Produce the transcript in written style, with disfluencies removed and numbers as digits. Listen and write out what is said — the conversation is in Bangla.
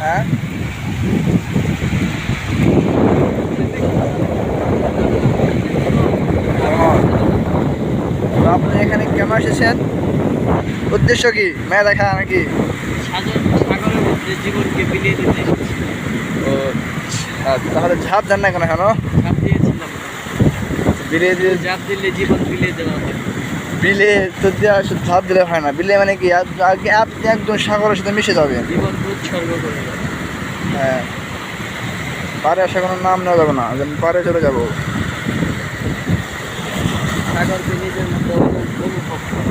হ্যাঁ, তো আপনি এখানে কেন এসেছেন? উদ্দেশ্য কি? মেয়ে দেখা নাকি? সাগরের মধ্যে জীবনকে বিলিয়ে দিতে এসেছি। ও তাহলে ঝাঁপ দেন না কেন? কেন ঝাঁপ দিয়েছিলাম। বিলে দিয়ে ঝাঁপ দিলে জীবন বিলিয়ে দেওয়া হয়। বিলে তো দেওয়া শুধু ঝাঁপ দিলে হয় না। বিলে মানে কি আগে আপনি একদম সাগরের সাথে মিশে যাবেন। জীবন উৎসর্গ করে দেওয়া। হ্যাঁ, পারে আসা কোনো নাম নেওয়া যাবে না, যেন পারে চলে যাবো। সাগরকে নিজের মতো অনুভব করা।